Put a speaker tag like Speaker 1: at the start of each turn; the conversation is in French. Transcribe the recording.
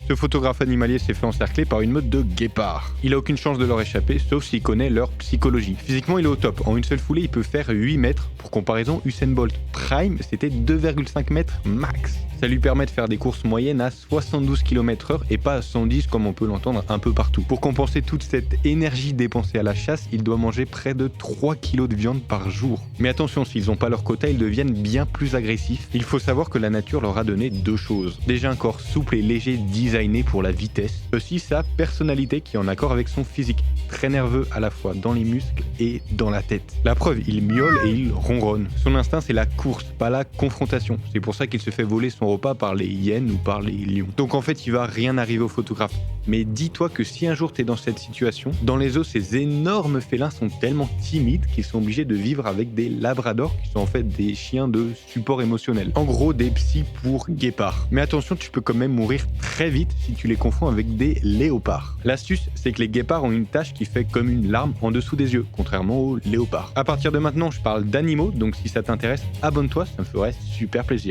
Speaker 1: Ce photographe animalier s'est fait encercler par une meute de guépards. Il a aucune chance de leur échapper, sauf s'il connaît leur psychologie. Physiquement, il est au top. En une seule foulée, il peut faire 8 mètres. Pour comparaison, Usain Bolt Prime, c'était 2,5 mètres max. Ça lui permet de faire des courses moyennes à 72 km/h et pas à 110 comme on peut l'entendre un peu partout. Pour compenser toute cette énergie dépensée à la chasse, il doit manger près de 3 kg de viande par jour. Mais attention, s'ils n'ont pas leur quota, ils deviennent bien plus agressifs. Il faut savoir que la nature leur a donné deux choses. Déjà un corps souple et léger designé pour la vitesse. Aussi sa personnalité qui est en accord avec son physique. Très nerveux à la fois dans les muscles et dans la tête. La preuve, il miaule et il ronronne. Son instinct c'est la course, pas la confrontation. C'est pour ça qu'il se fait voler son repas par les hyènes ou par les lions. Donc en fait, il va rien arriver au photographe. Mais dis-toi que si un jour t'es dans cette situation, dans les zoos, ces énormes félins sont tellement timides qu'ils sont obligés de vivre avec des labradors qui sont en fait des chiens de support émotionnel. En gros, des psys pour guépards. Mais attention, tu peux quand même mourir très vite si tu les confonds avec des léopards. L'astuce, c'est que les guépards ont une tache qui fait comme une larme en dessous des yeux, contrairement aux léopards. À partir de maintenant, je parle d'animaux, donc si ça t'intéresse, abonne-toi, ça me ferait super plaisir.